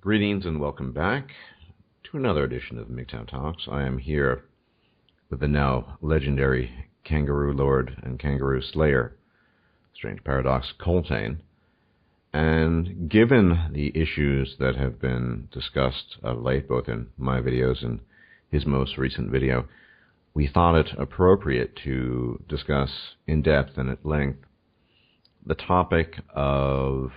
Greetings and welcome back to another edition of MGTOW Talks. I am here with the now legendary Kangaroo Lord and Kangaroo Slayer, strange paradox, Colttaine. And given the issues that have been discussed of late, both in my videos and his most recent video, we thought it appropriate to discuss in depth and at length the topic of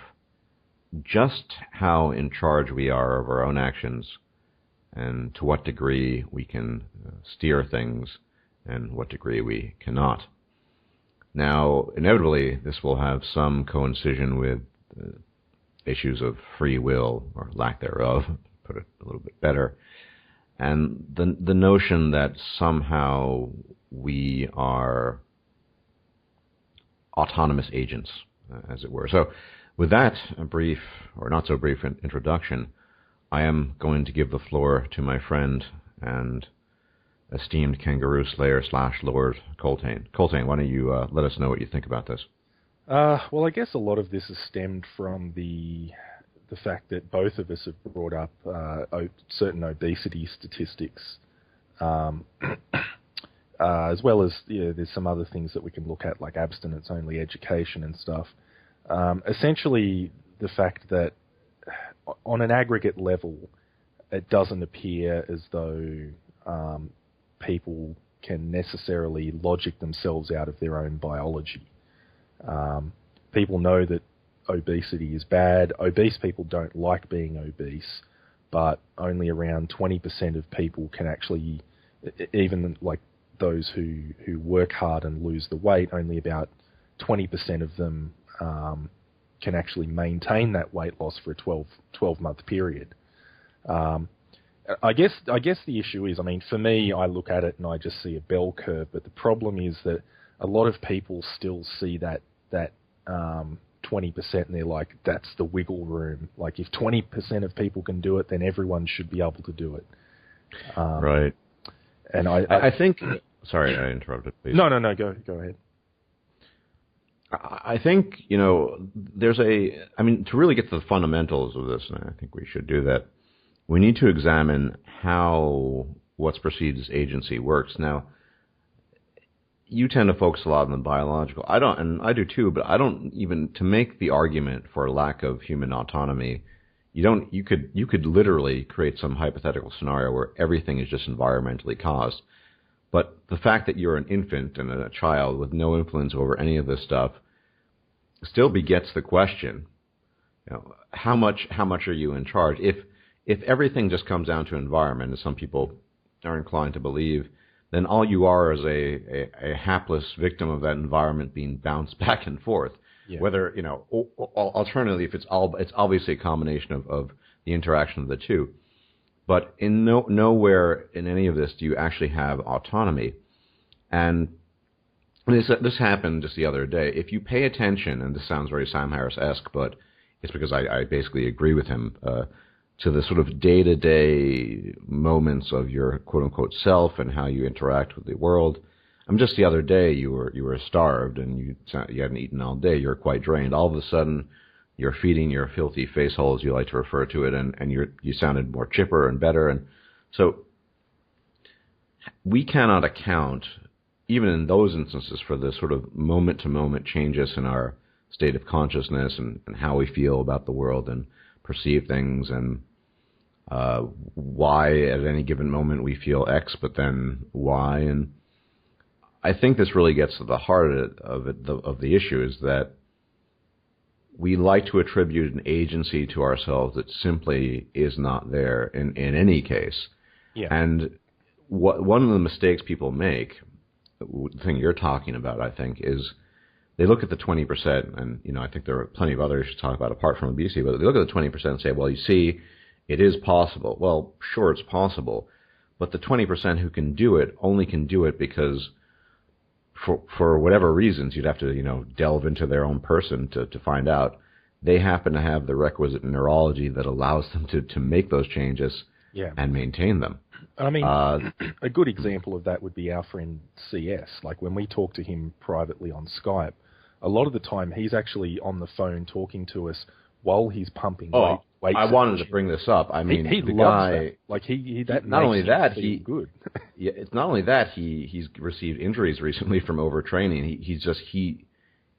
just how in charge we are of our own actions and to what degree we can steer things and what degree we cannot. Now, inevitably, this will have some coincision with issues of free will, or lack thereof, put it a little bit better, and the notion that somehow we are autonomous agents, as it were. So, with that brief, or not so brief, introduction, I am going to give the floor to my friend and esteemed Kangaroo Slayer / Lord, Colttaine. Colttaine, why don't you let us know what you think about this? Well, I guess a lot of this has stemmed from the fact that both of us have brought up certain obesity statistics, as well as there's some other things that we can look at, like abstinence-only education and stuff. Essentially, the fact that on an aggregate level, it doesn't appear as though people can necessarily logic themselves out of their own biology. People know that obesity is bad. Obese people don't like being obese, but only around 20% of people can actually, even like those who work hard and lose the weight, only about 20% of them can actually maintain that weight loss for a 12-month period. I guess the issue is, I mean, for me, I look at it and I just see a bell curve, but the problem is that a lot of people still see that 20% and they're like, that's the wiggle room. Like, if 20% of people can do it, then everyone should be able to do it. Right. And I think... Sorry, I interrupted, please. No, go ahead. I think, there's to really get to the fundamentals of this, and I think we should do that, we need to examine how what's perceived as agency works. Now, you tend to focus a lot on the biological. I don't, and I do too, but I don't even, to make the argument for lack of human autonomy, you could literally create some hypothetical scenario where everything is just environmentally caused. But the fact that you're an infant and a child with no influence over any of this stuff still begets the question, how much are you in charge? If everything just comes down to environment, as some people are inclined to believe, then all you are is a hapless victim of that environment being bounced back and forth. Yeah. Whether, alternatively, if it's obviously a combination of the interaction of the two. But in nowhere in any of this do you actually have autonomy. And this happened just the other day. If you pay attention, and this sounds very Sam Harris-esque, but it's because I basically agree with him, to the sort of day-to-day moments of your quote-unquote self and how you interact with the world. Just the other day, you were starved and you hadn't eaten all day. You're quite drained. All of a sudden, you're feeding your filthy face holes, you like to refer to it, and you sounded more chipper and better. And so we cannot account, even in those instances, for the sort of moment-to-moment changes in our state of consciousness and how we feel about the world and perceive things, and why at any given moment we feel X, but then Y. And I think this really gets to the heart of the issue, is that we like to attribute an agency to ourselves that simply is not there in any case. Yeah. And one of the mistakes people make, the thing you're talking about, I think, is they look at the 20%, and I think there are plenty of other issues to talk about apart from obesity, but they look at the 20% and say, well, you see, it is possible. Well, sure, it's possible, but the 20% who can do it only can do it because for whatever reasons, you'd have to delve into their own person to find out, they happen to have the requisite neurology that allows them to make those changes and maintain them. I mean, a good example of that would be our friend CS. Like, when we talk to him privately on Skype, a lot of the time he's actually on the phone talking to us while he's pumping weight, I wanted to bring this up. I mean, he the loves guy. that. Like that Not makes only him that, feel good. Yeah, it's not only that he's received injuries recently from overtraining.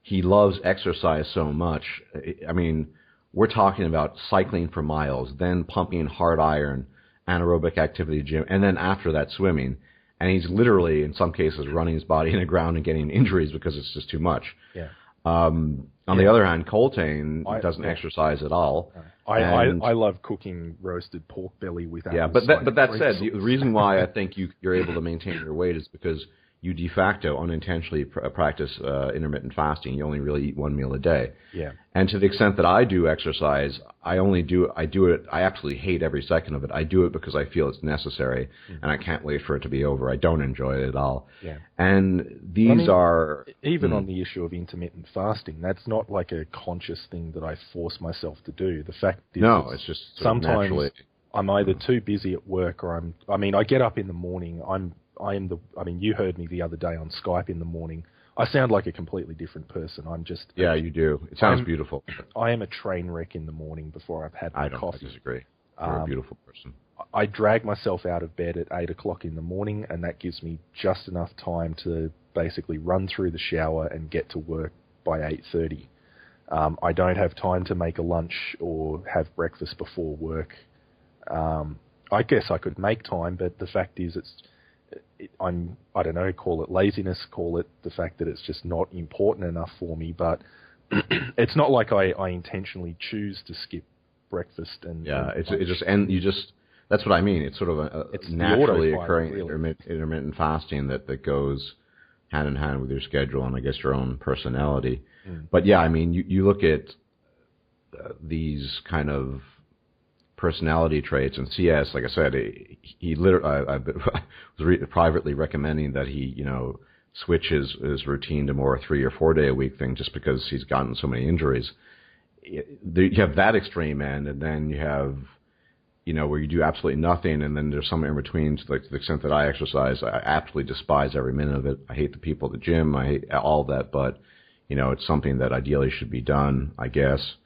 He loves exercise so much. I mean, we're talking about cycling for miles, then pumping hard iron, anaerobic activity gym, and then after that swimming. And he's literally, in some cases, running his body in the ground and getting injuries because it's just too much. Yeah. On the other hand, Colttaine doesn't exercise at all. I love cooking roasted pork belly with apples. Yeah, but that said, the reason why I think you're able to maintain your weight is because you de facto unintentionally practice intermittent fasting. You only really eat one meal a day. Yeah. And to the extent that I do exercise, I do it. I absolutely hate every second of it. I do it because I feel it's necessary, and I can't wait for it to be over. I don't enjoy it at all. Yeah. And these are even on the issue of intermittent fasting. That's not like a conscious thing that I force myself to do. The fact is, it's just sometimes naturally. I'm either too busy at work, or I get up in the morning. You heard me the other day on Skype in the morning. I sound like a completely different person. I'm just... Yeah, you do. It sounds beautiful. I am a train wreck in the morning before I've had my coffee. I disagree. You're a beautiful person. I drag myself out of bed at 8 o'clock in the morning, and that gives me just enough time to basically run through the shower and get to work by 8:30. I don't have time to make a lunch or have breakfast before work. I guess I could make time, but the fact is I don't know, call it laziness, call it the fact that it's just not important enough for me, but it's not like I intentionally choose to skip breakfast and that's what I mean. It's sort of it's naturally occurring really. intermittent fasting that goes hand in hand with your schedule and I guess your own personality. But yeah, I mean, you look at these kind of personality traits, and CS, like I said, he literally, I was privately recommending that he, switch his routine to more a 3 or 4 day a week thing, just because he's gotten so many injuries. You have that extreme end, and then you have, where you do absolutely nothing, and then there's somewhere in between. To the extent that I exercise, I absolutely despise every minute of it. I hate the people at the gym. I hate all that, but it's something that ideally should be done, I guess.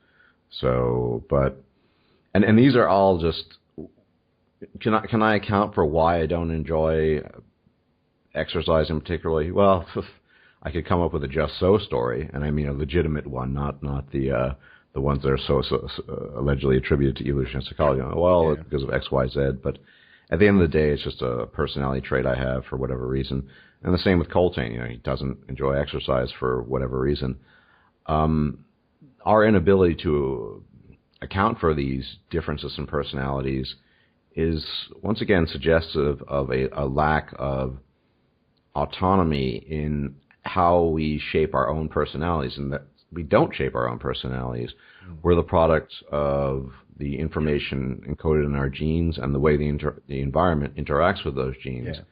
So, but. And these are all just. Can I account for why I don't enjoy exercising particularly? Well, I could come up with a just so story, and I mean a legitimate one, not the ones that are so allegedly attributed to evolutionary psychology. Well, it's because of X, Y, Z. But at the end of the day, it's just a personality trait I have for whatever reason. And the same with Colttaine. He doesn't enjoy exercise for whatever reason. Our inability to account for these differences in personalities is once again suggestive of a lack of autonomy in how we shape our own personalities, and that we don't shape our own personalities. We're the product of the information encoded in our genes and the way the environment interacts with those genes. Yeah.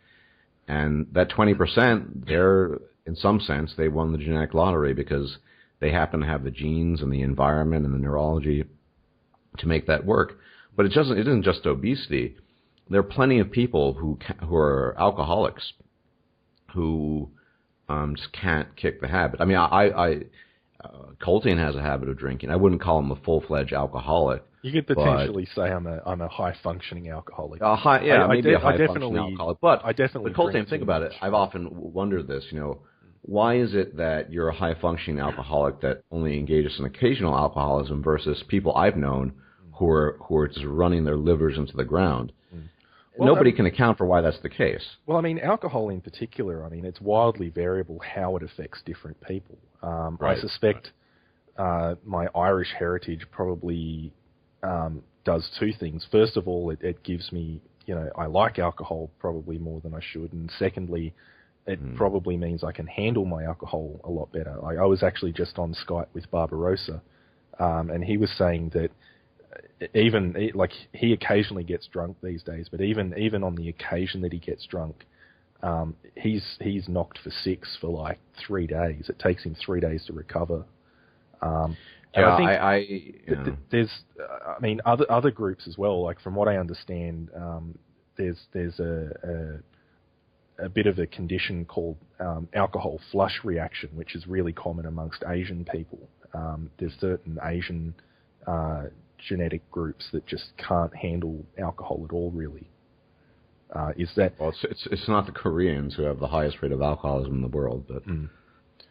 And that 20%, they're, in some sense, they won the genetic lottery because they happen to have the genes and the environment and the neurology to make that work. But it isn't just obesity. There are plenty of people who are alcoholics who just can't kick the habit. I mean, Colttaine has a habit of drinking. I wouldn't call him a full-fledged alcoholic. You could potentially say I'm a high-functioning alcoholic. Maybe a high-functioning alcoholic. But Colttaine, think about it. I've often wondered this. Why is it that you're a high-functioning alcoholic that only engages in occasional alcoholism versus people I've known who are just running their livers into the ground? Well, nobody can account for why that's the case. Well, I mean, alcohol in particular, I mean, it's wildly variable how it affects different people. I suspect my Irish heritage probably does two things. First of all, it gives me, I like alcohol probably more than I should. And secondly, it probably means I can handle my alcohol a lot better. I was actually just on Skype with Barbarossa, and he was saying that he occasionally gets drunk these days, but even on the occasion that he gets drunk, he's knocked for six for like 3 days. It takes him 3 days to recover. I think there's, other groups as well. Like from what I understand, there's a bit of a condition called alcohol flush reaction, which is really common amongst Asian people. There's certain Asian genetic groups that just can't handle alcohol at all, really. Is that... Well, it's not the Koreans who have the highest rate of alcoholism in the world, but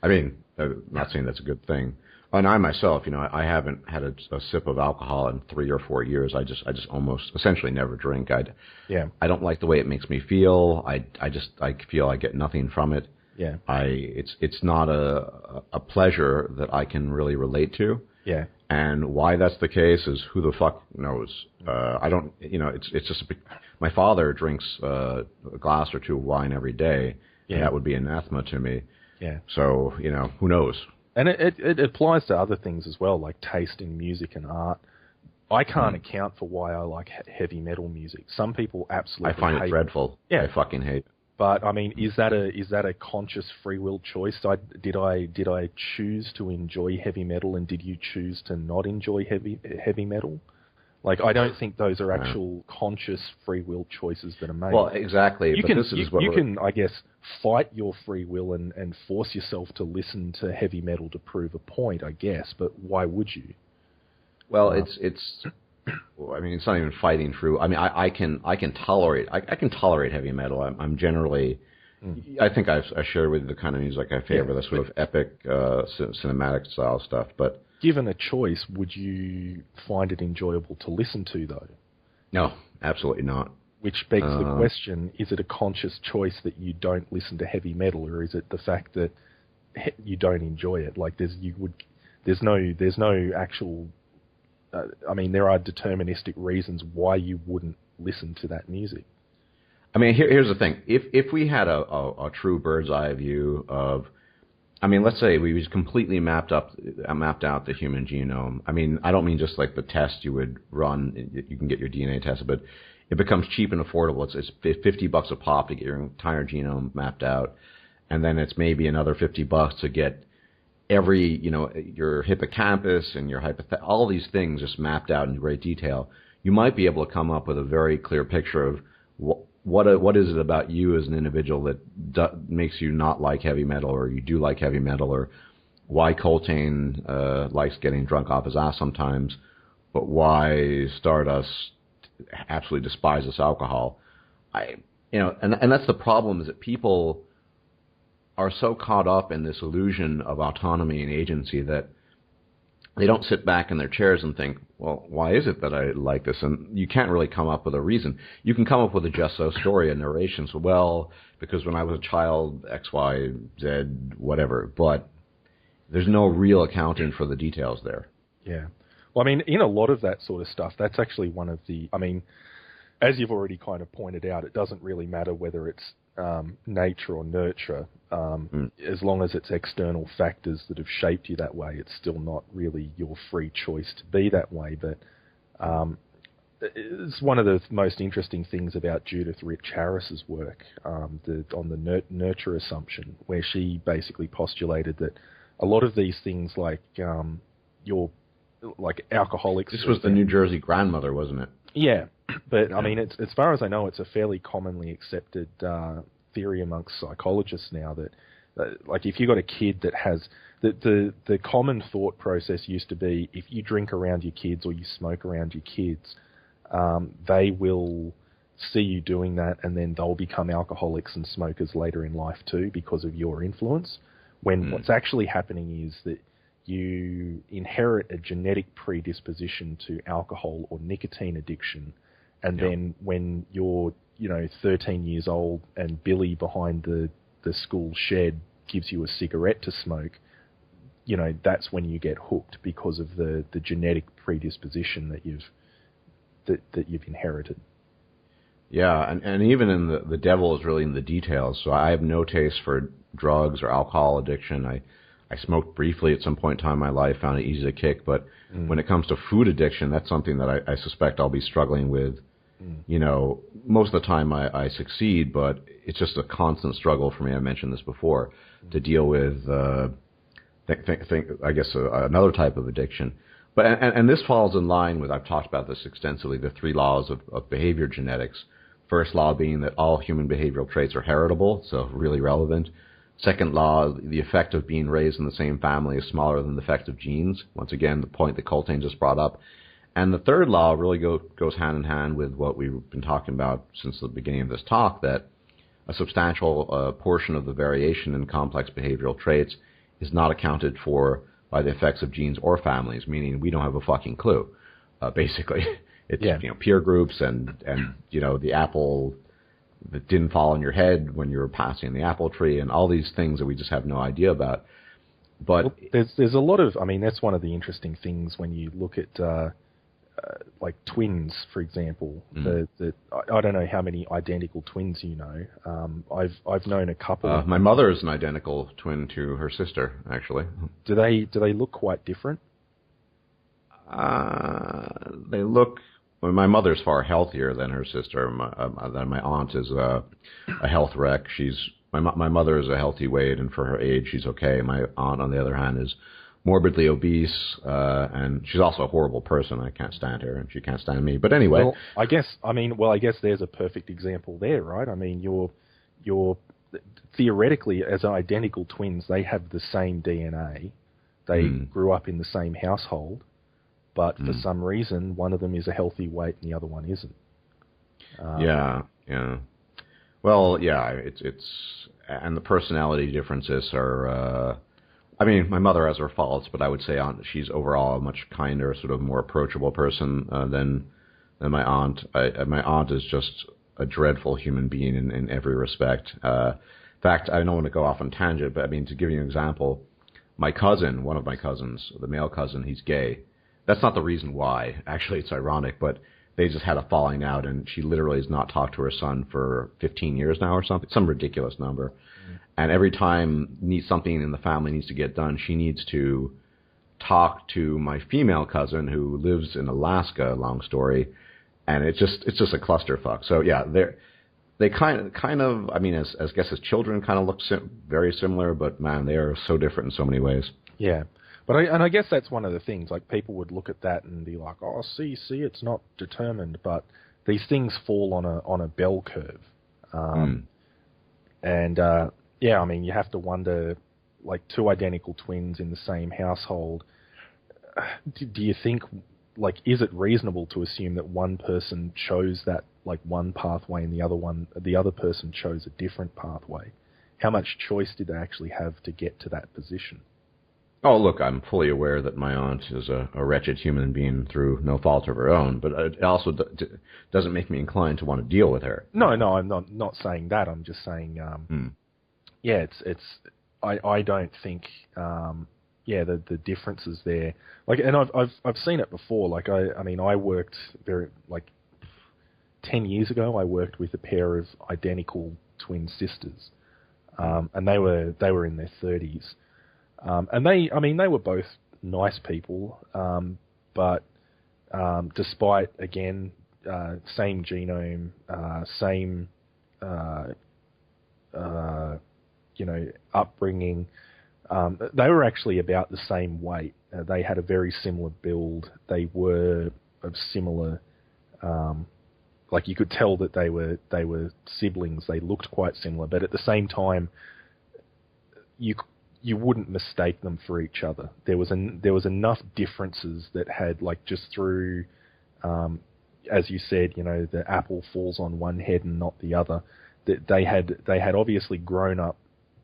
I mean, I'm not saying that's a good thing. And I myself, I haven't had a sip of alcohol in 3 or 4 years. I just almost essentially never drink. I don't like the way it makes me feel. I feel I get nothing from it. Yeah. It's not a pleasure that I can really relate to. Yeah. And why that's the case is who the fuck knows. I don't, it's just, my father drinks a glass or two of wine every day. Yeah. And that would be anathema to me. Yeah. So, who knows? And it applies to other things as well, like taste in music and art. I can't account for why I like heavy metal music. Some people absolutely hate it. I find it dreadful. Yeah. I fucking hate it. But I mean, is that a conscious free will choice? Did I choose to enjoy heavy metal, and did you choose to not enjoy heavy metal? Like, I don't think those are actual conscious free will choices that are made. Well, exactly. You can, I guess, fight your free will and force yourself to listen to heavy metal to prove a point, I guess. But why would you? Well, it's not even fighting through. I mean, I can tolerate heavy metal. I'm generally, I think I shared with you the kind of music I favor, the sort of epic, cinematic style stuff. But given a choice, would you find it enjoyable to listen to, though? No, absolutely not. Which begs the question: is it a conscious choice that you don't listen to heavy metal, or is it the fact that you don't enjoy it? Like, there's no actual. I mean, there are deterministic reasons why you wouldn't listen to that music. I mean, here's the thing. If we had a true bird's eye view of, I mean, let's say we just completely mapped out the human genome. I mean, I don't mean just like the test you would run. You can get your DNA tested, but it becomes cheap and affordable. It's $50 a pop to get your entire genome mapped out, and then it's maybe another $50 to get every, your hippocampus and your all these things just mapped out in great detail. You might be able to come up with a very clear picture of what is it about you as an individual that makes you not like heavy metal, or you do like heavy metal, or why Colttaine likes getting drunk off his ass sometimes, but why Stardust absolutely despises alcohol. And that's the problem, is that people are so caught up in this illusion of autonomy and agency that they don't sit back in their chairs and think, well, why is it that I like this? And you can't really come up with a reason. You can come up with a just so story, a narration. So, well, because when I was a child, X, Y, Z, whatever. But there's no real accounting for the details there. Yeah. Well, I mean, in a lot of that sort of stuff, that's actually one of the, I mean, as you've already kind of pointed out, it doesn't really matter whether it's nature or nurture, as long as it's external factors that have shaped you that way. It's still not really your free choice to be that way. But it's one of the most interesting things about Judith Rich Harris's work on the nurture assumption, where she basically postulated that a lot of these things, like like alcoholics. This was the New Jersey grandmother, wasn't it? Yeah. But, I mean, as far as I know, it's a fairly commonly accepted theory amongst psychologists now that, like, if you've got a kid that has... The common thought process used to be, if you drink around your kids or you smoke around your kids, they will see you doing that, and then they'll become alcoholics and smokers later in life too because of your influence. When what's actually happening is that you inherit a genetic predisposition to alcohol or nicotine addiction. And then when you're, 13 years old and Billy behind the school shed gives you a cigarette to smoke, that's when you get hooked because of the genetic predisposition that you've inherited. Yeah, and even in the devil is really in the details. So I have no taste for drugs or alcohol addiction. I smoked briefly at some point in time in my life, found it easy to kick, but when it comes to food addiction, that's something that I suspect I'll be struggling with. Most of the time I succeed, but it's just a constant struggle for me. I mentioned this before, to deal with, I guess, another type of addiction. But and this falls in line with, I've talked about this extensively, the 3 laws of behavior genetics. First law being that all human behavioral traits are heritable, so really relevant. Second law, the effect of being raised in the same family is smaller than the effect of genes. Once again, the point that Colttaine just brought up. And the third law really goes hand in hand with what we've been talking about since the beginning of this talk, that a substantial portion of the variation in complex behavioral traits is not accounted for by the effects of genes or families, meaning we don't have a fucking clue, basically. It's peer groups and the apple that didn't fall on your head when you were passing the apple tree and all these things that we just have no idea about. But there's a lot of, I mean, that's one of the interesting things when you look at like twins, for example. I don't know how many identical twins you know. I've known a couple. My mother is an identical twin to her sister, actually. Do they look quite different? They look. Well, my mother's far healthier than her sister. My aunt is a health wreck. My mother is a healthy weight, and for her age, she's okay. My aunt, on the other hand, is morbidly obese, and she's also a horrible person. I can't stand her, and she can't stand me. But anyway, well, I guess there's a perfect example there, right? I mean, you're theoretically, as identical twins, they have the same DNA. They grew up in the same household, but for some reason, one of them is a healthy weight and the other one isn't. Yeah. Well, yeah, it's and the personality differences are. I mean, my mother has her faults, but I would say she's overall a much kinder, sort of more approachable person than my aunt. My aunt is just a dreadful human being in every respect. In fact, I don't want to go off on tangent, but I mean, to give you an example, my cousin, one of my cousins, the male cousin, he's gay. That's not the reason why. Actually, it's ironic, but they just had a falling out, and she literally has not talked to her son for 15 years now or something, some ridiculous number. And every time something in the family needs to get done, she needs to talk to my female cousin who lives in Alaska, long story, and it's just a clusterfuck. So yeah, they kind of I mean, as children kind of look very similar, but man, they are so different in so many ways. Yeah. But I guess that's one of the things, like people would look at that and be like, oh, see, it's not determined, but these things fall on a bell curve. And yeah, I mean, you have to wonder, like two identical twins in the same household, do you think, like, is it reasonable to assume that one person chose that, like, one pathway and the other person chose a different pathway? How much choice did they actually have to get to that position? Oh, look, I'm fully aware that my aunt is a wretched human being through no fault of her own, but it also doesn't make me inclined to want to deal with her. No, I'm not saying that. I'm just saying, yeah, I don't think, the differences there. Like, and I've seen it before. Like, I mean, I worked 10 years ago. I worked with a pair of identical twin sisters, and they were in their 30s. And they were both nice people, but despite, again, same genome, same, upbringing, they were actually about the same weight. They had a very similar build. They were of similar, like you could tell that they were siblings. They looked quite similar, but at the same time, you wouldn't mistake them for each other. There was enough differences that had, like, just through, as you said, the apple falls on one head and not the other. That they had obviously grown up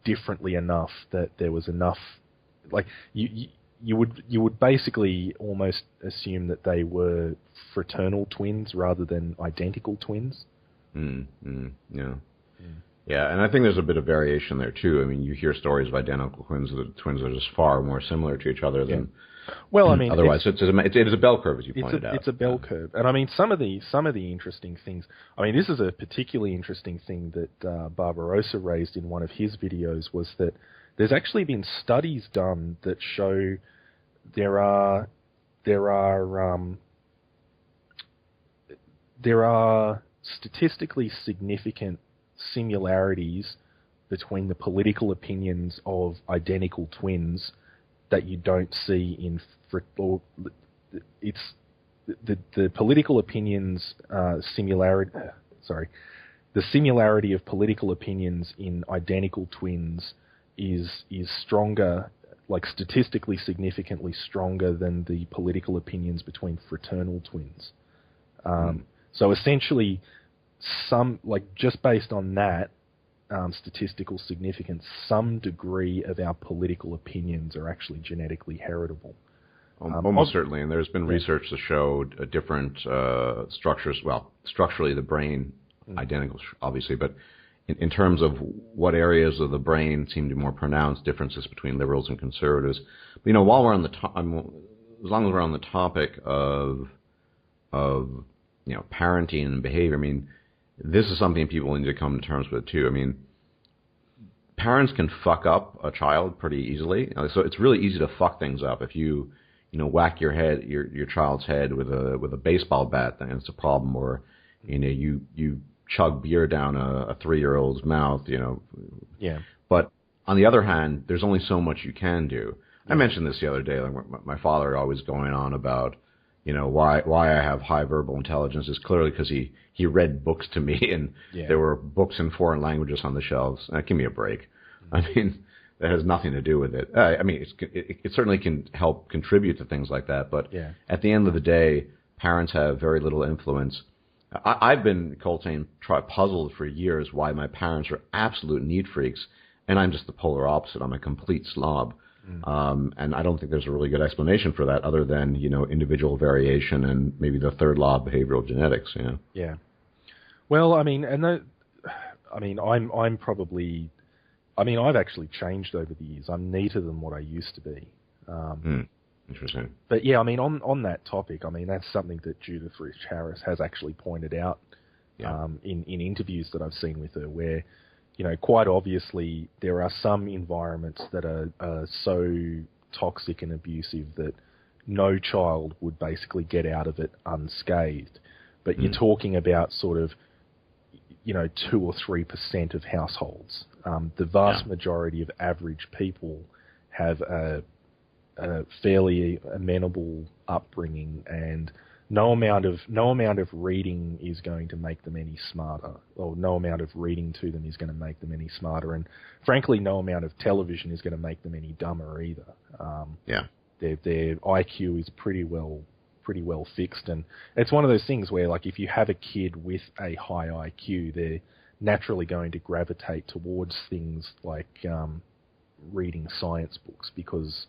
differently enough that there was enough, like you would basically almost assume that they were fraternal twins rather than identical twins. Yeah. Yeah, and I think there's a bit of variation there too. I mean, you hear stories of identical twins that twins are just far more similar to each other than. Well, I mean, otherwise, it is a bell curve, as you pointed out. It's a bell curve, and I mean, some of the interesting things. I mean, this is a particularly interesting thing that Barbarossa raised in one of his videos, was that there's actually been studies done that show there are statistically significant similarities between the political opinions of identical twins that you don't see in the political opinions similarity. The similarity of political opinions in identical twins is stronger like statistically significantly stronger than the political opinions between fraternal twins. So essentially, just based on that statistical significance, some degree of our political opinions are actually genetically heritable. Almost certainly, and there's been research to show different structures. Well, structurally, the brain identical, obviously, but in terms of what areas of the brain seem to be more pronounced differences between liberals and conservatives. But, while we're on the as long as we're on the topic of parenting and behavior, I mean, this is something people need to come to terms with too. I mean, parents can fuck up a child pretty easily, so it's really easy to fuck things up if you whack your child's head with a baseball bat, then it's a problem, or you chug beer down a 3-year-old's mouth, Yeah. But on the other hand, there's only so much you can do. I mentioned this the other day. Like my father always going on about, why I have high verbal intelligence is clearly because he read books to me, and there were books in foreign languages on the shelves. Give me a break. I mean, that has nothing to do with it. I mean, it certainly can help contribute to things like that, but at the end of the day, parents have very little influence. I've been, Colttaine, puzzled for years why my parents are absolute neat freaks, and I'm just the polar opposite. I'm a complete slob. And I don't think there's a really good explanation for that other than, individual variation and maybe the third law of behavioral genetics. Yeah. Well, I mean, I'm probably, I've actually changed over the years. I'm neater than what I used to be. Interesting. But yeah, I mean, on that topic, I mean, that's something that Judith Rich Harris has actually pointed out in interviews that I've seen with her, where, quite obviously there are some environments that are so toxic and abusive that no child would basically get out of it unscathed. But you're talking about sort of, 2 or 3% of households. The vast majority of average people have a fairly amenable upbringing, and no amount of reading is going to make them any smarter, or no amount of reading to them is going to make them any smarter, and frankly, no amount of television is going to make them any dumber either. Their IQ is pretty well fixed, and it's one of those things where, like, if you have a kid with a high IQ, they're naturally going to gravitate towards things like reading science books, because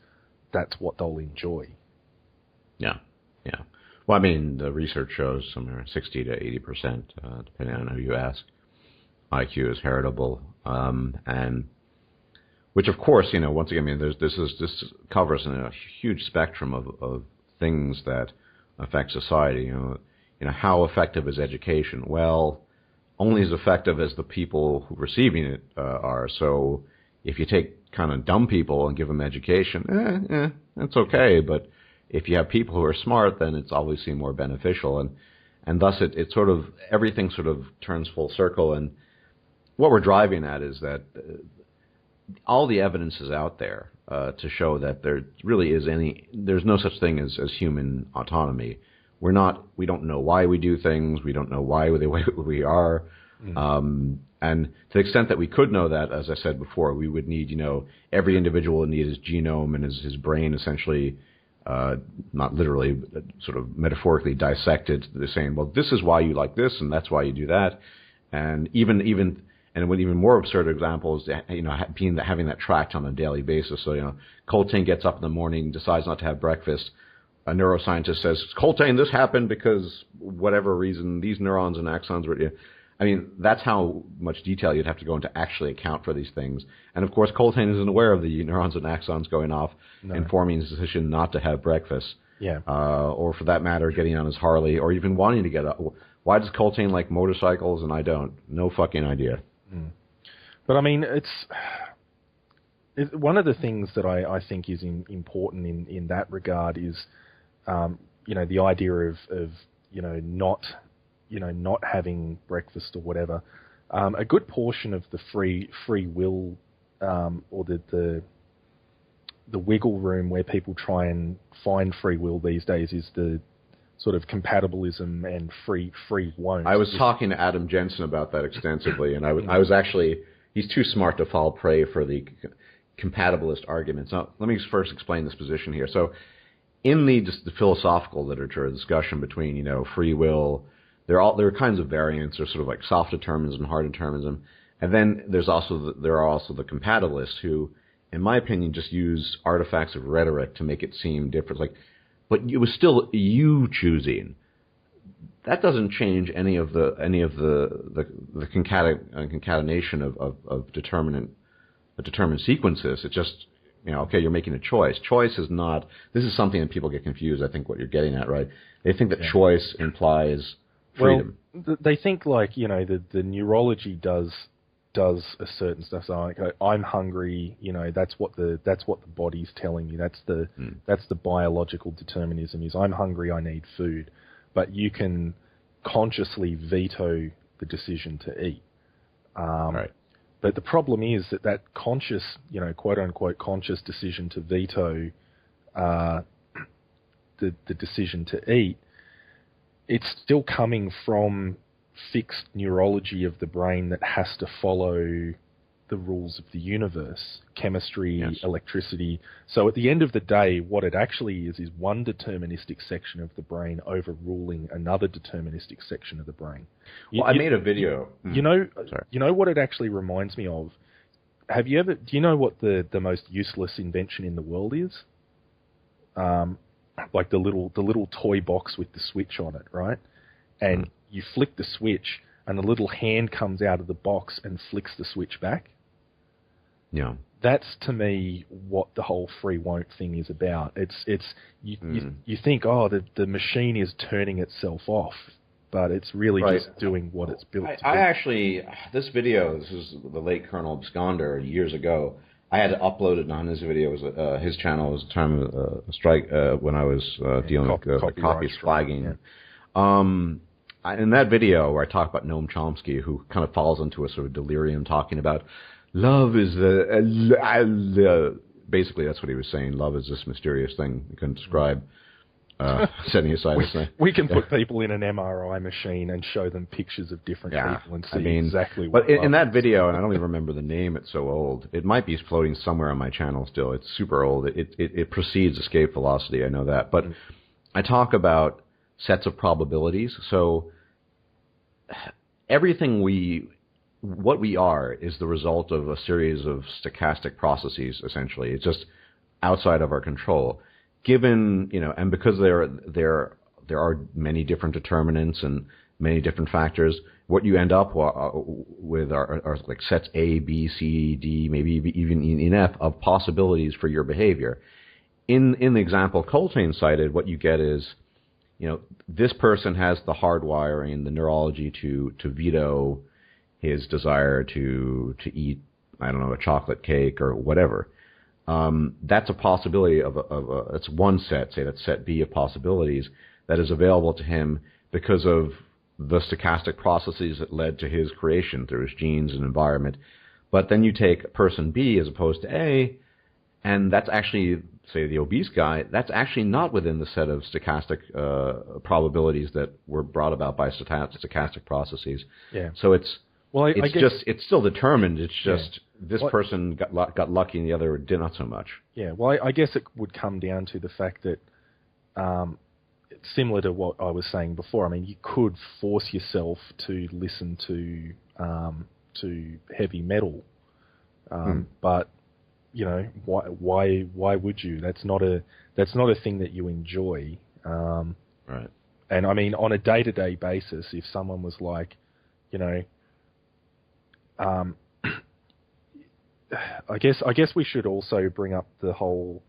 that's what they'll enjoy. Yeah. Well, I mean, the research shows somewhere 60 to 80%, depending on who you ask, IQ is heritable, and which, of course, once again, I mean, this covers a huge spectrum of things that affect society. How effective is education? Well, only as effective as the people who are receiving it are. So, if you take kind of dumb people and give them education, that's okay. But if you have people who are smart, then it's obviously more beneficial, and thus it sort of, everything sort of turns full circle. And what we're driving at is that all the evidence is out there to show that there really there's no such thing as human autonomy. We don't know why we do things. We don't know why the way we are. And to the extent that we could know that, as I said before, we would need, every individual would need his genome and his brain essentially, not literally, but sort of metaphorically dissected. They're saying, well, this is why you like this, and that's why you do that. And and with even more absurd examples, having that tracked on a daily basis. So, Colttaine gets up in the morning, decides not to have breakfast. A neuroscientist says, Colttaine, this happened because whatever reason, these neurons and axons were... I mean, that's how much detail you'd have to go into actually account for these things. And, of course, Colttaine isn't aware of the neurons and axons going off and forming his decision not to have breakfast. Yeah. Or, for that matter, getting on his Harley, or even wanting to get up. Why does Colttaine like motorcycles and I don't? No fucking idea. But, I mean, it's one of the things that I think is important in that regard is, the idea of not having breakfast or whatever. A good portion of the free will, or the wiggle room where people try and find free will these days, is the sort of compatibilism and free won't. I was talking to Adam Jensen about that extensively, and I was actually, he's too smart to fall prey for the compatibilist arguments. Now, let me first explain this position here. So, in the philosophical literature, the discussion between free will, there are kinds of variants. There's sort of like soft determinism, hard determinism, and then there are also the compatibilists who, in my opinion, just use artifacts of rhetoric to make it seem different. Like, but it was still you choosing. That doesn't change any of the concatenation of determinant sequences. It's just okay, you're making a choice. Choice is not. This is something that people get confused. I think what you're getting at, right? They think that choice implies freedom. Well, they think like the neurology does a certain stuff. So like, I'm hungry. That's what the body's telling me. That's the biological determinism. Is I'm hungry. I need food. But you can consciously veto the decision to eat. Right. But the problem is that conscious, quote unquote, conscious decision to veto the decision to eat, it's still coming from fixed neurology of the brain that has to follow the rules of the universe, chemistry, yes. Electricity. So at the end of the day, what it actually is one deterministic section of the brain overruling another deterministic section of the brain. I made a video. You know what it actually reminds me of? Do you know what the most useless invention in the world is? Like the little toy box with the switch on it, right? And you flick the switch and a little hand comes out of the box and flicks the switch back. Yeah. That's to me what the whole free won't thing is about. You think, the machine is turning itself off, but it's really just doing what it's built to do. I actually, this is the late Colonel Absconder years ago. I had to upload it on his video. It was his channel. It was a time of a strike when I was dealing with copy flagging. Yeah. In that video where I talk about Noam Chomsky, who kind of falls into a sort of delirium talking about love is basically that's what he was saying. Love is this mysterious thing you couldn't describe. Setting aside this thing. We can put people in an MRI machine and show them pictures of different people and see exactly what. But in that video, and I don't even remember the name, it's so old. It might be floating somewhere on my channel still. It's super old. It precedes escape velocity, I know that. But I talk about sets of probabilities. So what we are is the result of a series of stochastic processes, essentially. It's just outside of our control. Given, and because there are many different determinants and many different factors, what you end up with are like sets A, B, C, D, maybe even in F of possibilities for your behavior. In the example Colttaine cited, what you get is, this person has the hardwiring, the neurology to veto his desire to eat, I don't know, a chocolate cake or whatever. That's a possibility it's one set, say that's set B of possibilities that is available to him because of the stochastic processes that led to his creation through his genes and environment. But then you take person B as opposed to A, and that's actually, say, the obese guy, that's actually not within the set of stochastic probabilities that were brought about by stochastic processes. Yeah. So it's still determined. It's just this person got lucky and the other did not so much. Yeah. Well, I guess it would come down to the fact that, similar to what I was saying before. I mean, you could force yourself to listen to heavy metal, but why would you? That's not a thing that you enjoy. Right. And I mean, on a day-to-day basis, if someone was like, I guess we should also bring up the whole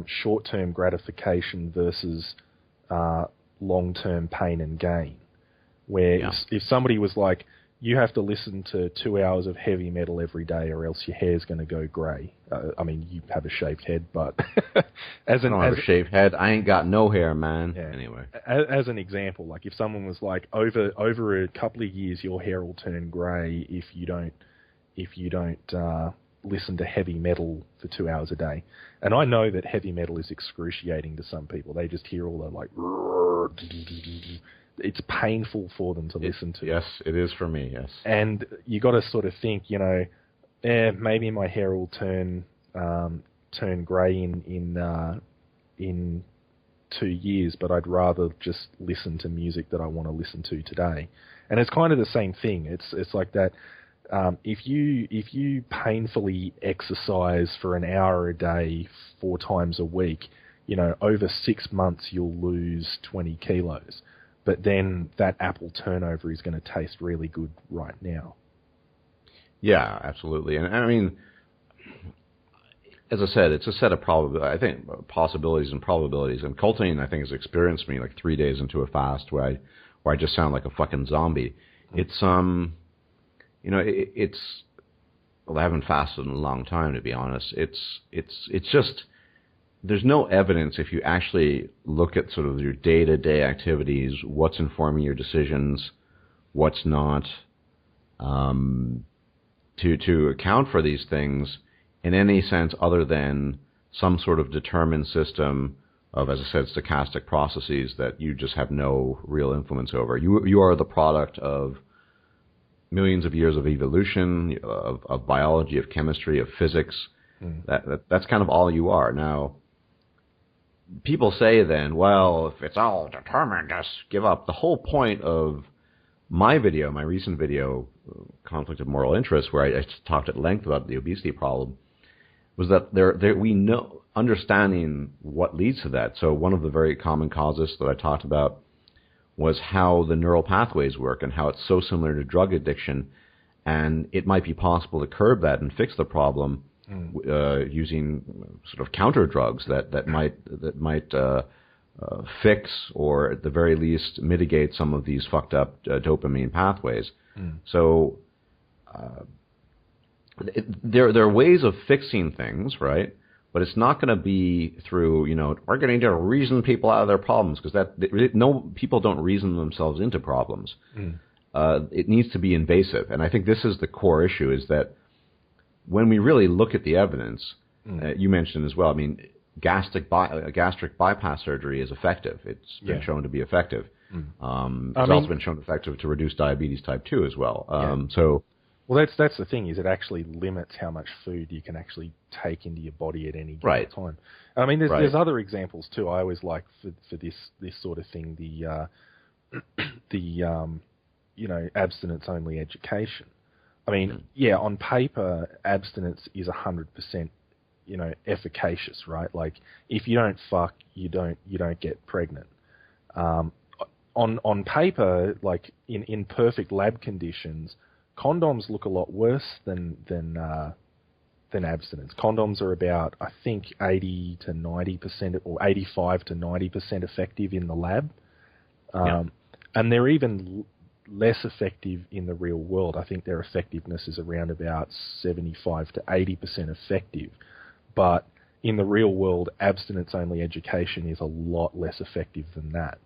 short-term gratification versus long-term pain and gain, where if somebody was like, you have to listen to 2 hours of heavy metal every day or else your hair's going to go grey. I mean, you have a shaved head, but I don't have a shaved head. I ain't got no hair, man. Yeah. Anyway. As an example, like if someone was like, over a couple of years, your hair will turn grey if you don't listen to heavy metal for 2 hours a day. And I know that heavy metal is excruciating to some people. They just hear all the like... It's painful for them to listen to. Yes, it is for me, yes. And you got to sort of think, maybe my hair will turn turn grey in 2 years, but I'd rather just listen to music that I want to listen to today. And it's kind of the same thing. It's like that. If you painfully exercise for an hour a day 4 times a week, over 6 months you'll lose 20 kilos. But then that apple turnover is going to taste really good right now. Yeah, absolutely. And I mean, as I said, it's a set of possibilities and probabilities. And Colttaine, I think, has experienced me like 3 days into a fast where I just sound like a fucking zombie. It's well, I haven't fasted in a long time, to be honest. It's just, there's no evidence if you actually look at sort of your day-to-day activities, what's informing your decisions, what's not, to account for these things in any sense other than some sort of determined system of, as I said, stochastic processes that you just have no real influence over. You are the product of millions of years of evolution, of biology, of chemistry, of physics. That's kind of all you are. Now, people say then, well, if it's all determined, just give up. The whole point of my recent video, Conflict of Moral Interest, where I talked at length about the obesity problem, was that we know, understanding what leads to that. So one of the very common causes that I talked about was how the neural pathways work and how it's so similar to drug addiction, and it might be possible to curb that and fix the problem using sort of counter drugs that might fix, or at the very least mitigate, some of these fucked up dopamine pathways. So there are ways of fixing things, right? But it's not going to be through, we're going to reason people out of their problems, because people don't reason themselves into problems. It needs to be invasive, and I think this is the core issue: is that when we really look at the evidence, you mentioned as well. I mean, gastric bypass surgery is effective. It's been shown to be effective. It's also been shown effective to reduce diabetes type 2 as well. Well, that's the thing, is it actually limits how much food you can actually take into your body at any given time. I mean, there's other examples too. I always like for this sort of thing, the abstinence only education. I mean, on paper, abstinence is 100%, efficacious, right? Like, if you don't fuck, you don't get pregnant. On paper, like in perfect lab conditions, condoms look a lot worse than abstinence. Condoms are about, I think, 80 to 90% or 85 to 90% effective in the lab, and they're even less effective in the real world. I think their effectiveness is around about 75 to 80% effective, but in the real world, abstinence-only education is a lot less effective than that.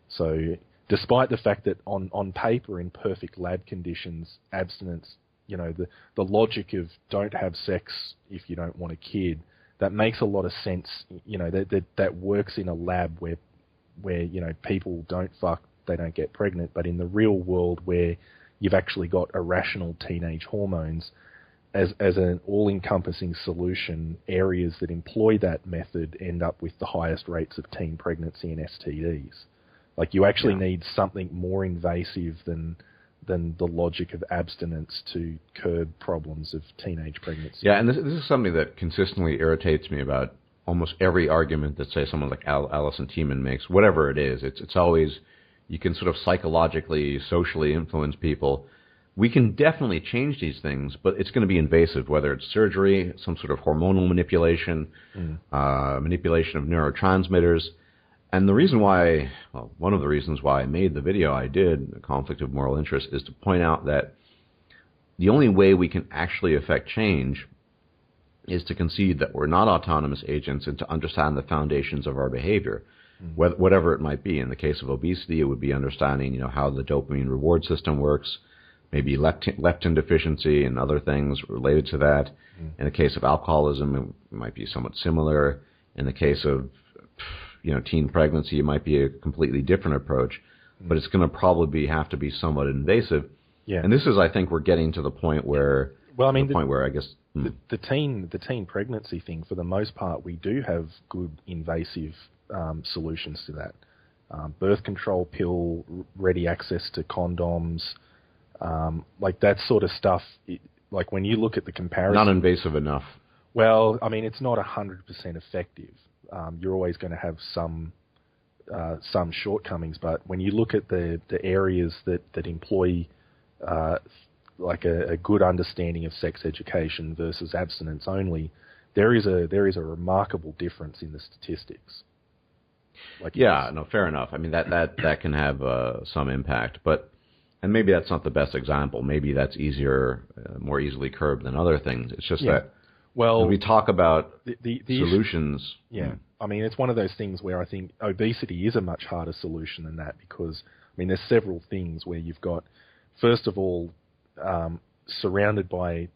So, despite the fact that on paper, in perfect lab conditions, abstinence, the logic of don't have sex if you don't want a kid, that makes a lot of sense. That works in a lab where people don't fuck, they don't get pregnant. But in the real world, where you've actually got irrational teenage hormones, as an all-encompassing solution, areas that employ that method end up with the highest rates of teen pregnancy and STDs. Like, you actually need something more invasive than the logic of abstinence to curb problems of teenage pregnancy. Yeah, and this is something that consistently irritates me about almost every argument that, say, someone like Alison Tiemann makes, whatever it is. It's always, you can sort of psychologically, socially influence people. We can definitely change these things, but it's going to be invasive, whether it's surgery, some sort of hormonal manipulation, manipulation of neurotransmitters. And the reason why, one of the reasons why I made the video I did, the Conflict of Moral Interest, is to point out that the only way we can actually affect change is to concede that we're not autonomous agents and to understand the foundations of our behavior, whatever it might be. In the case of obesity, it would be understanding, how the dopamine reward system works, maybe leptin deficiency and other things related to that. In the case of alcoholism, it might be somewhat similar. In the case of teen pregnancy, it might be a completely different approach, but it's going to probably have to be somewhat invasive. Yeah. And this is, I think, we're getting to the point where, where I guess. the teen pregnancy thing, for the most part, we do have good invasive solutions to that. Birth control pill, ready access to condoms, like that sort of stuff. Like when you look at the comparison, not invasive enough. Well, I mean, it's not 100% effective. You're always going to have some shortcomings, but when you look at the areas that employ like a good understanding of sex education versus abstinence only, there is a remarkable difference in the statistics. Like yeah, no, fair enough. I mean that can have some impact, and maybe that's not the best example. Maybe that's more easily curbed than other things. It's just that when we talk about the solutions. Yeah, I mean it's one of those things where I think obesity is a much harder solution than that, because I mean there's several things where you've got, first of all, you're surrounded by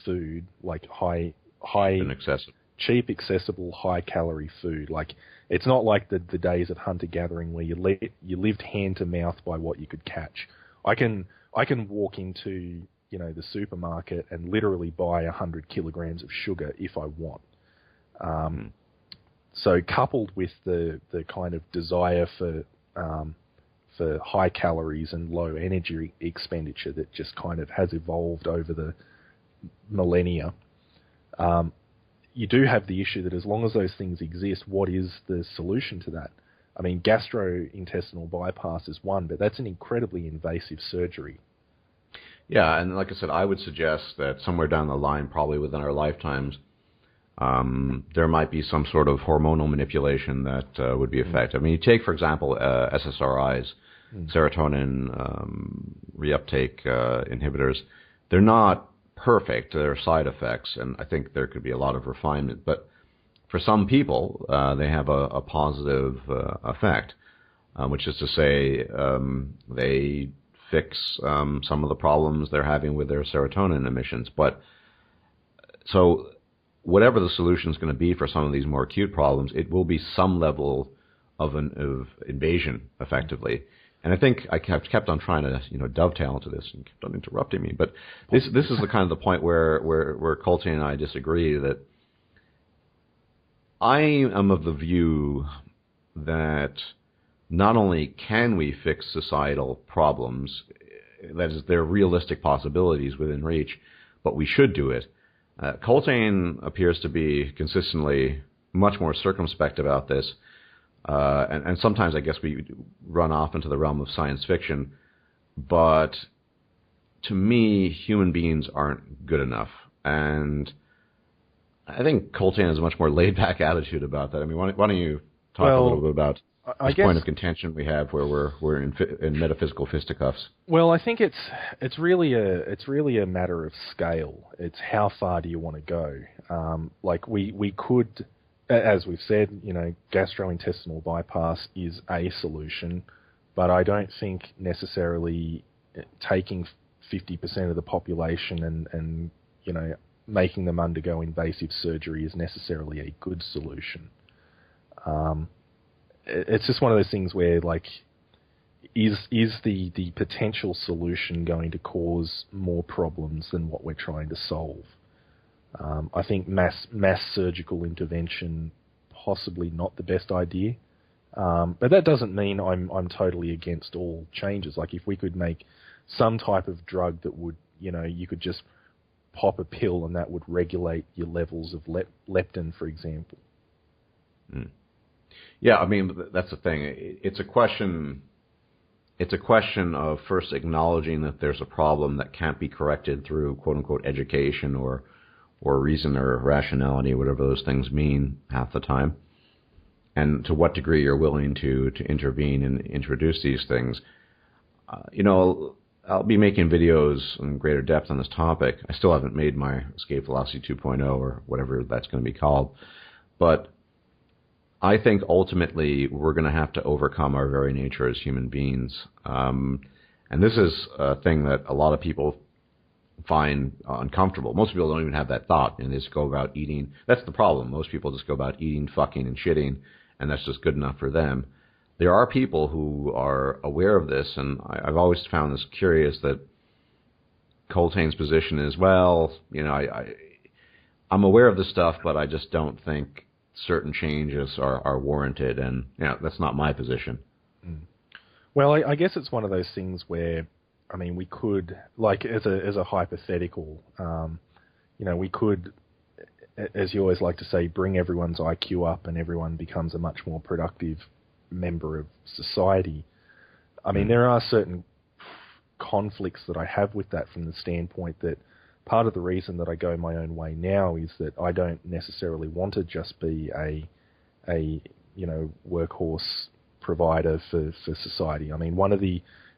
food, like high and accessible. Cheap, accessible, high-calorie food. Like, it's not like the days of hunter-gathering where you lived hand-to-mouth by what you could catch. I can walk into, the supermarket and literally buy 100 kilograms of sugar if I want. So coupled with the kind of desire for high calories and low energy expenditure that just kind of has evolved over the millennia, you do have the issue that as long as those things exist, what is the solution to that? I mean, gastrointestinal bypass is one, but that's an incredibly invasive surgery. Yeah, and like I said, I would suggest that somewhere down the line, probably within our lifetimes, there might be some sort of hormonal manipulation that would be effective. I mean, you take, for example, SSRIs, serotonin reuptake inhibitors. They're not perfect. There are side effects, and I think there could be a lot of refinement. But for some people, they have a positive effect, which is to say they fix some of the problems they're having with their serotonin emissions. But so whatever the solution is going to be for some of these more acute problems, it will be some level of invasion, effectively. And I think I kept on trying to dovetail into this and kept on interrupting me. But this is the kind of the point where Colttaine and I disagree, that I am of the view that not only can we fix societal problems, that is, there are realistic possibilities within reach, but we should do it. Colttaine appears to be consistently much more circumspect about this. And sometimes I guess we run off into the realm of science fiction, but to me, human beings aren't good enough. And I think Colttaine has a much more laid-back attitude about that. I mean, why don't you talk a little bit about this point of contention we have where we're in metaphysical fisticuffs? Well, I think it's really a matter of scale. It's how far do you want to go? Like we could. As we've said, gastrointestinal bypass is a solution, but I don't think necessarily taking 50% of the population and making them undergo invasive surgery is necessarily a good solution. It's just one of those things where, like, is the potential solution going to cause more problems than what we're trying to solve? I think mass surgical intervention possibly not the best idea, but that doesn't mean I'm totally against all changes. Like if we could make some type of drug that would, you could just pop a pill and that would regulate your levels of leptin, for example. Yeah, I mean that's the thing. It's a question of first acknowledging that there's a problem that can't be corrected through quote unquote education or reason or rationality, whatever those things mean half the time, and to what degree you're willing to intervene and introduce these things. I'll be making videos in greater depth on this topic. I still haven't made my Escape Velocity 2.0 or whatever that's going to be called, but I think ultimately we're going to have to overcome our very nature as human beings. And this is a thing that a lot of people find uncomfortable. Most people don't even have that thought, and they just go about eating. That's the problem. Most people just go about eating, fucking, and shitting, and that's just good enough for them. There are people who are aware of this, and I've always found this curious that Colttaine's position is, well, I'm aware of this stuff, but I just don't think certain changes are warranted, and that's not my position. Mm. Well, I guess it's one of those things where, I mean, we could, like, as a hypothetical, we could, as you always like to say, bring everyone's IQ up and everyone becomes a much more productive member of society. I mean, there are certain conflicts that I have with that from the standpoint that part of the reason that I go my own way now is that I don't necessarily want to just be a workhorse provider for society. I mean,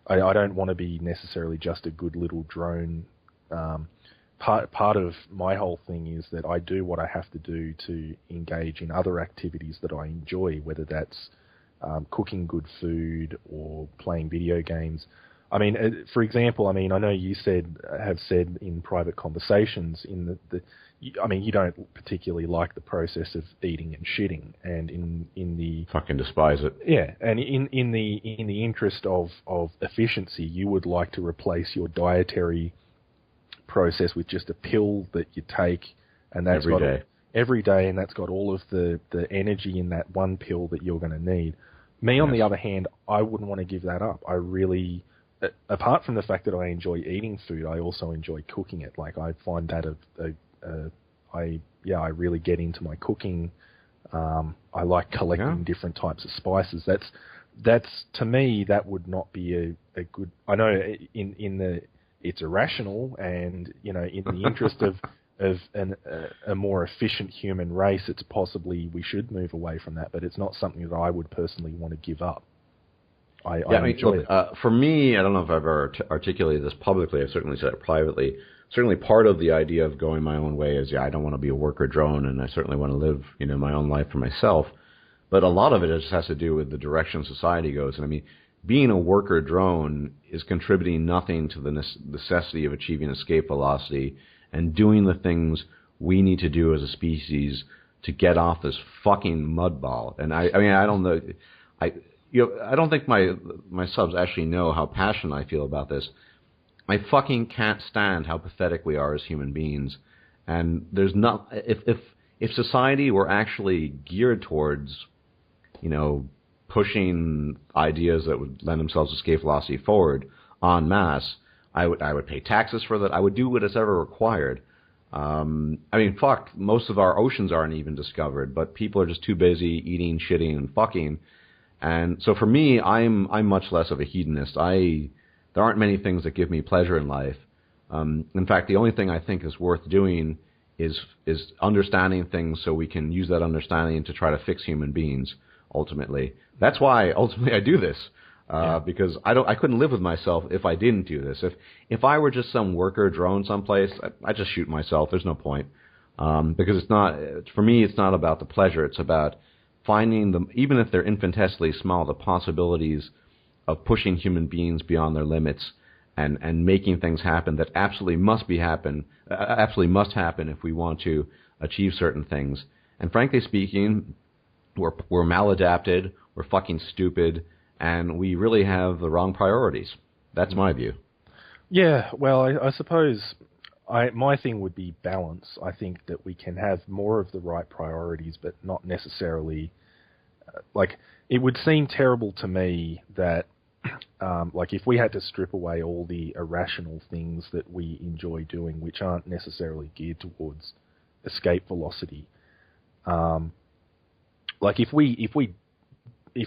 I don't want to be necessarily just a good little drone. Part of my whole thing is that I do what I have to do to engage in other activities that I enjoy, whether that's cooking good food or playing video games. I mean, for example, I know you have said in private conversations you don't particularly like the process of eating and shitting, and in the fucking despise it. Yeah, and in the interest of efficiency, you would like to replace your dietary process with just a pill that you take, and that's every day, and that's got all of the energy in that one pill that you're going to need. Me, on the other hand, I wouldn't want to give that up. I really, apart from the fact that I enjoy eating food, I also enjoy cooking it. Like, I find that I really get into my cooking. I like collecting different types of spices. That's to me, that would not be a good. I know it's irrational, and in the interest of a more efficient human race, it's possibly we should move away from that, but it's not something that I would personally want to give up. I enjoy it. For me, I don't know if I've ever articulated this publicly. I've certainly said it privately. Certainly part of the idea of going my own way is, I don't want to be a worker drone, and I certainly want to live, my own life for myself. But a lot of it just has to do with the direction society goes. And I mean, being a worker drone is contributing nothing to the necessity of achieving escape velocity and doing the things we need to do as a species to get off this fucking mud ball. And I don't know, I don't think my subs actually know how passionate I feel about this. I fucking can't stand how pathetic we are as human beings. And there's not, if society were actually geared towards, pushing ideas that would lend themselves to escape velocity forward en masse, I would pay taxes for that. I would do what is ever required. Fuck, most of our oceans aren't even discovered, but people are just too busy eating, shitting, and fucking. And so for me, I'm much less of a hedonist. There aren't many things that give me pleasure in life. In fact, the only thing I think is worth doing is understanding things so we can use that understanding to try to fix human beings. Ultimately, that's why ultimately I do this. Because I couldn't live with myself if I didn't do this. If I were just some worker drone someplace, I just shoot myself. There's no point. Because it's not, for me, it's not about the pleasure. It's about finding them, even if they're infinitesimally small, the possibilities of pushing human beings beyond their limits and making things happen that absolutely must happen if we want to achieve certain things. And frankly speaking, we're maladapted, we're fucking stupid, and we really have the wrong priorities. That's my view. Yeah, well, I suppose my thing would be balance. I think that we can have more of the right priorities, but not necessarily... it would seem terrible to me that, if we had to strip away all the irrational things that we enjoy doing, which aren't necessarily geared towards escape velocity, if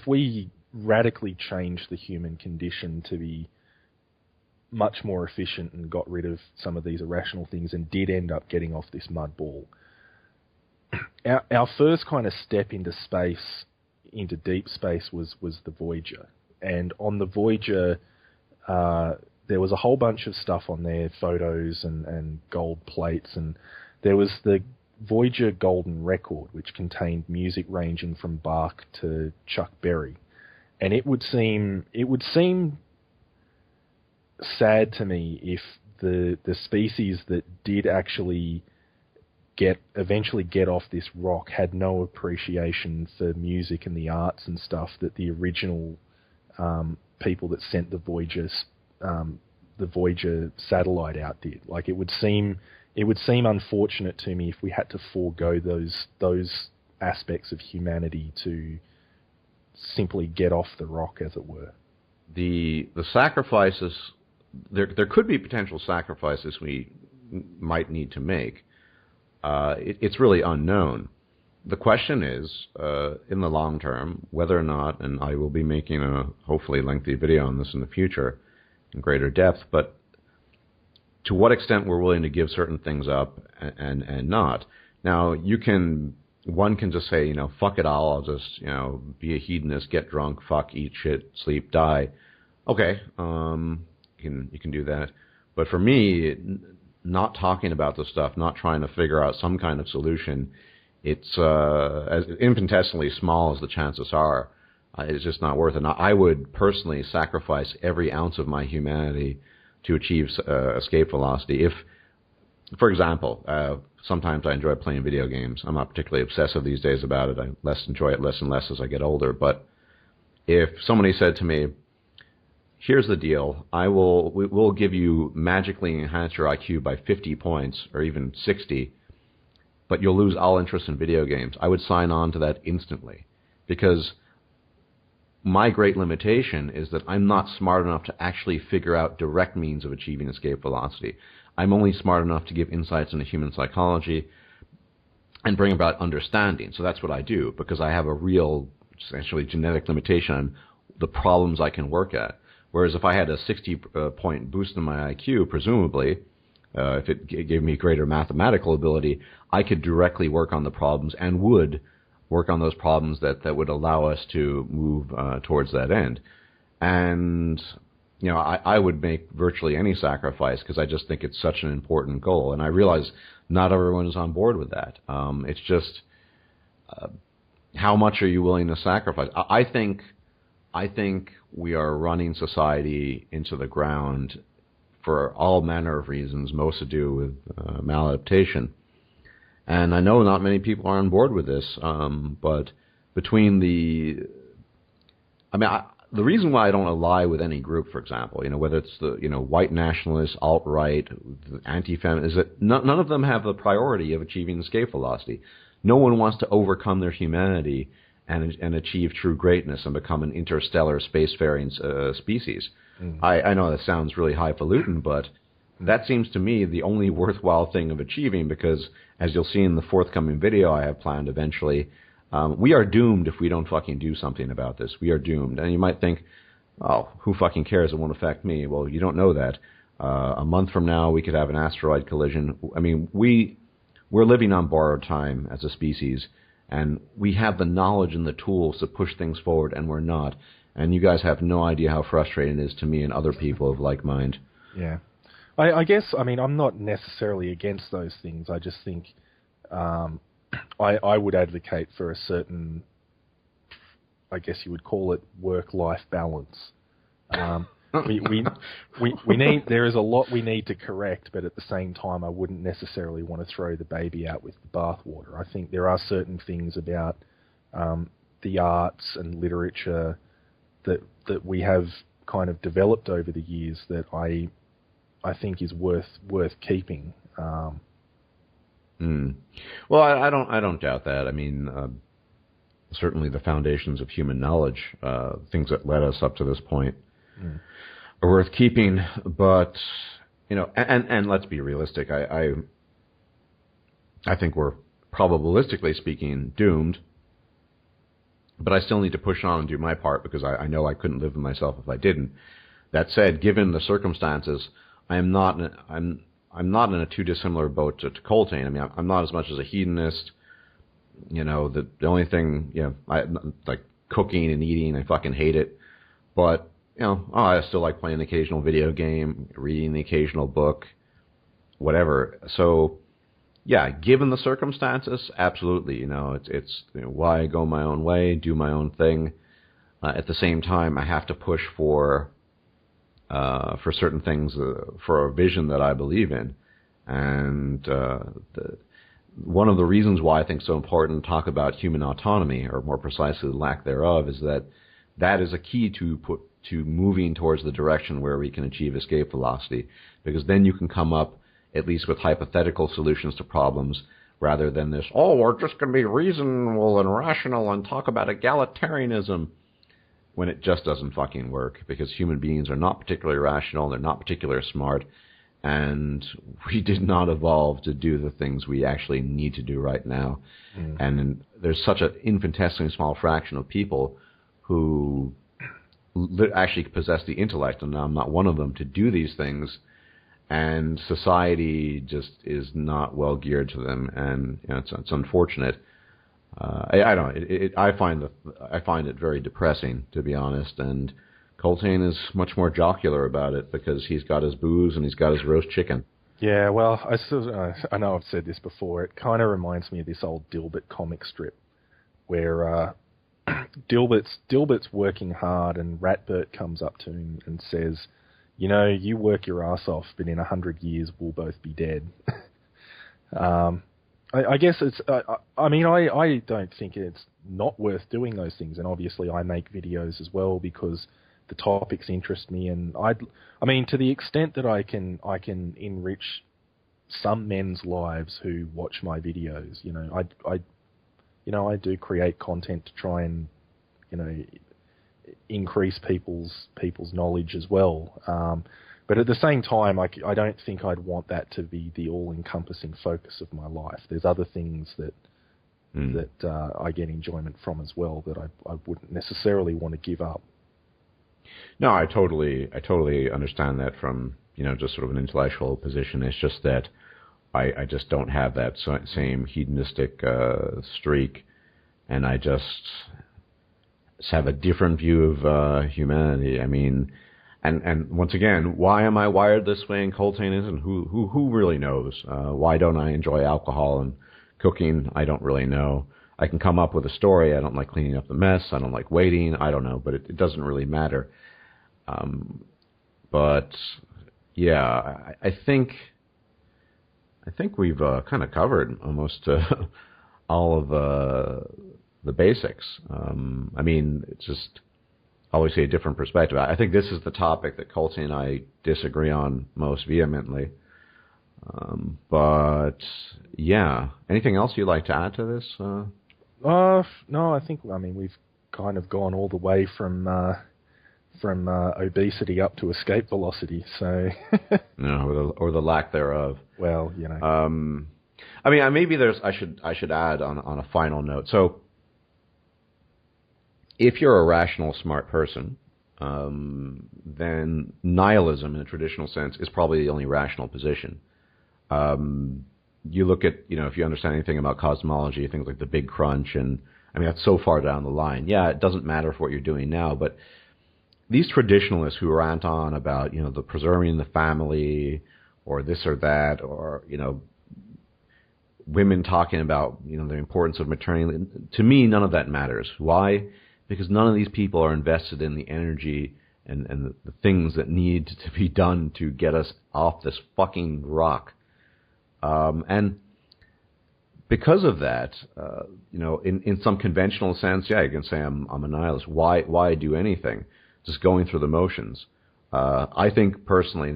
we radically changed the human condition to be much more efficient and got rid of some of these irrational things and did end up getting off this mud ball, our first kind of step into space, into deep space, was the Voyager. And on the Voyager, there was a whole bunch of stuff on there, photos and gold plates, and there was the Voyager Golden Record, which contained music ranging from Bach to Chuck Berry. And it would seem sad to me if the species that did actually eventually get off this rock had no appreciation for music and the arts and stuff that the original people that sent the Voyager the Voyager satellite out did. Like, it would seem unfortunate to me if we had to forego those aspects of humanity to simply get off the rock, as it were. The sacrifices, there could be potential sacrifices we might need to make. It's really unknown. The question is, in the long term, whether or not, and I will be making a hopefully lengthy video on this in the future in greater depth, but to what extent we're willing to give certain things up and not. Now, one can just say, fuck it all, I'll just, be a hedonist, get drunk, fuck, eat shit, sleep, die. Okay, you can do that. But for me, not talking about this stuff, not trying to figure out some kind of solution, it's as infinitesimally small as the chances are, it's just not worth it. Now, I would personally sacrifice every ounce of my humanity to achieve escape velocity. If, for example, sometimes I enjoy playing video games. I'm not particularly obsessive these days about it. I enjoy it less and less as I get older. But if somebody said to me, here's the deal, we'll give you magically enhance your IQ by 50 points or even 60, but you'll lose all interest in video games, I would sign on to that instantly. Because my great limitation is that I'm not smart enough to actually figure out direct means of achieving escape velocity. I'm only smart enough to give insights into human psychology and bring about understanding. So that's what I do, because I have a real, essentially, genetic limitation on the problems I can work at. Whereas if I had a 60-point boost in my IQ, presumably, if it gave me greater mathematical ability, I could directly work on the problems and would work on those problems that would allow us to move towards that end. And, I would make virtually any sacrifice because I just think it's such an important goal. And I realize not everyone is on board with that. It's just, how much are you willing to sacrifice? I think we are running society into the ground for all manner of reasons, most to do with maladaptation. And I know not many people are on board with this, but between the reason why I don't ally with any group, for example, whether it's the white nationalists, alt-right, anti-feminist, is that none of them have the priority of achieving escape velocity. No one wants to overcome their humanity and achieve true greatness and become an interstellar spacefaring species. I know that sounds really highfalutin, but that seems to me the only worthwhile thing of achieving, because as you'll see in the forthcoming video I have planned eventually, we are doomed if we don't fucking do something about this. We are doomed. And you might think, oh, who fucking cares? It won't affect me. Well, you don't know that. A month from now, we could have an asteroid collision. I mean, we're living on borrowed time as a species, and we have the knowledge and the tools to push things forward, and we're not. And you guys have no idea how frustrating it is to me and other people of like mind. Yeah. I guess, I'm not necessarily against those things. I just think I would advocate for a certain, I guess you would call it, work-life balance. We need, there is a lot we need to correct, but at the same time, I wouldn't necessarily want to throw the baby out with the bathwater. I think there are certain things about the arts and literature that we have kind of developed over the years that I think is worth keeping. Well, I don't doubt that. I mean, certainly the foundations of human knowledge, things that led us up to this point, are worth keeping. But and let's be realistic. I think we're probabilistically speaking doomed. But I still need to push on and do my part, because I know I couldn't live with myself if I didn't. That said, given the circumstances, I'm not in a too dissimilar boat to Colttaine. I mean, I'm not as much as a hedonist. The only thing, I like cooking and eating. I fucking hate it. But I still like playing the occasional video game, reading the occasional book, whatever. So, yeah, given the circumstances, absolutely. It's why go my own way, do my own thing. At the same time, I have to push for certain things, for a vision that I believe in. And one of the reasons why I think it's so important to talk about human autonomy, or more precisely the lack thereof, is that is a key to to moving towards the direction where we can achieve escape velocity, because then you can come up at least with hypothetical solutions to problems rather than this, oh, we're just going to be reasonable and rational and talk about egalitarianism, when it just doesn't fucking work, because human beings are not particularly rational, they're not particularly smart, and we did not evolve to do the things we actually need to do right now. And there's such an infinitesimally small fraction of people who actually possess the intellect, and I'm not one of them, to do these things, and society just is not well geared to them, and it's unfortunate. I don't know. I find it very depressing, to be honest. And Colttaine is much more jocular about it because he's got his booze and he's got his roast chicken. Yeah, well, I know I've said this before. It kind of reminds me of this old Dilbert comic strip where Dilbert's working hard and Ratbert comes up to him and says, you know, you work your ass off, but in 100 years we'll both be dead. I guess it's. I mean, I don't think it's not worth doing those things, and obviously I make videos as well because the topics interest me, and I mean, to the extent that I can enrich some men's lives who watch my videos. You know, I do create content to try and, you know, increase people's knowledge as well. But at the same time, I don't think I'd want that to be the all-encompassing focus of my life. There's other things that I get enjoyment from as well that I wouldn't necessarily want to give up. No, I totally understand that from, you know, just sort of an intellectual position. It's just that I just don't have that same hedonistic streak, and I just have a different view of humanity. I mean, and once again, why am I wired this way and Colttaine isn't? Who really knows? Why don't I enjoy alcohol and cooking? I don't really know. I can come up with a story. I don't like cleaning up the mess. I don't like waiting. I don't know, but it doesn't really matter. But yeah, I think we've kind of covered almost all of the basics. I mean, it's just obviously a different perspective. I think this is the topic that Colttaine and I disagree on most vehemently. But yeah, anything else you'd like to add to this? No, I think, I mean, we've kind of gone all the way from obesity up to escape velocity. So no, or the lack thereof. Well, you know. I mean, maybe I should add on a final note. So, if you're a rational, smart person, then nihilism in a traditional sense is probably the only rational position. You look at, you know, if you understand anything about cosmology, things like the Big Crunch, and I mean, that's so far down the line. Yeah, it doesn't matter for what you're doing now, but these traditionalists who rant on about, you know, the preserving the family or this or that, or, you know, women talking about, you know, the importance of maternity, to me, none of that matters. Why? Because none of these people are invested in the energy and the things that need to be done to get us off this fucking rock. And because of that, you know, in some conventional sense, yeah, you can say I'm a nihilist. Why do anything? Just going through the motions. I think personally,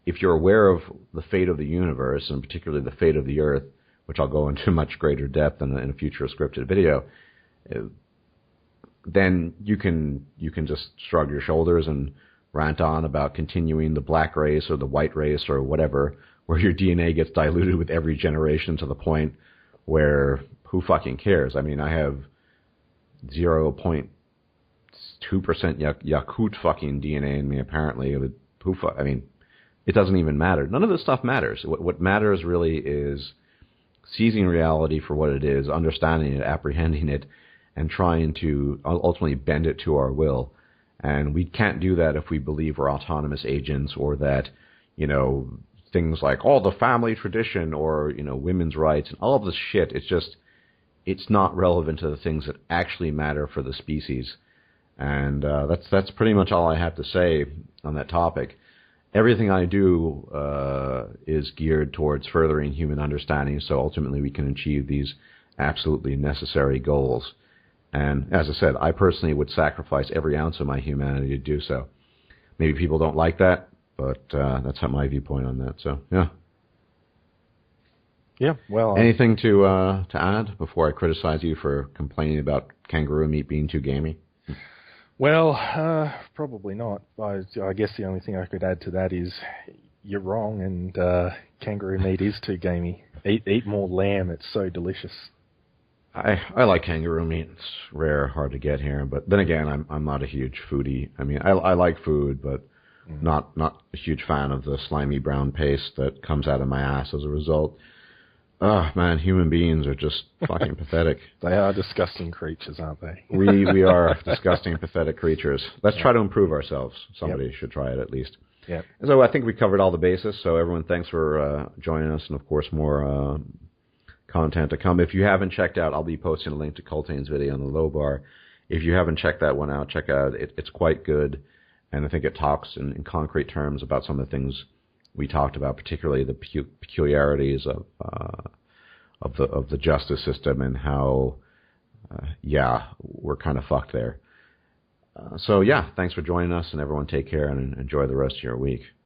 if you're aware of the fate of the universe, and particularly the fate of the Earth, which I'll go into much greater depth in a future scripted video, then you can just shrug your shoulders and rant on about continuing the black race or the white race or whatever, where your DNA gets diluted with every generation to the point where who fucking cares? I mean, I have 0.2% Yakut fucking DNA in me, apparently. I mean, it doesn't even matter. None of this stuff matters. What matters really is seizing reality for what it is, understanding it, apprehending it, and trying to ultimately bend it to our will. And we can't do that if we believe we're autonomous agents, or that, you know, things like, oh, the family tradition, or, you know, women's rights, and all of this shit. It's not relevant to the things that actually matter for the species. And that's pretty much all I have to say on that topic. Everything I do is geared towards furthering human understanding, so ultimately we can achieve these absolutely necessary goals. And as I said, I personally would sacrifice every ounce of my humanity to do so. Maybe people don't like that, but that's how my viewpoint on that. So, yeah. Yeah, well... Anything to add before I criticize you for complaining about kangaroo meat being too gamey? Well, probably not. I guess the only thing I could add to that is you're wrong, and kangaroo meat is too gamey. Eat more lamb, it's so delicious. I like kangaroo meat. It's rare, hard to get here. But then again, I'm not a huge foodie. I mean, I like food, but not a huge fan of the slimy brown paste that comes out of my ass as a result. Oh, man, human beings are just fucking pathetic. They are disgusting creatures, aren't they? We are disgusting, pathetic creatures. Let's try to improve ourselves. Somebody should try it at least. Yeah. So I think we covered all the bases. So everyone, thanks for joining us, and of course more content to come. If you haven't checked out, I'll be posting a link to Colttaine's video on the low bar. If you haven't checked that one out, check it out. It's quite good, and I think it talks in concrete terms about some of the things we talked about, particularly the peculiarities of the justice system and how, we're kind of fucked there. So, thanks for joining us, and everyone take care and enjoy the rest of your week.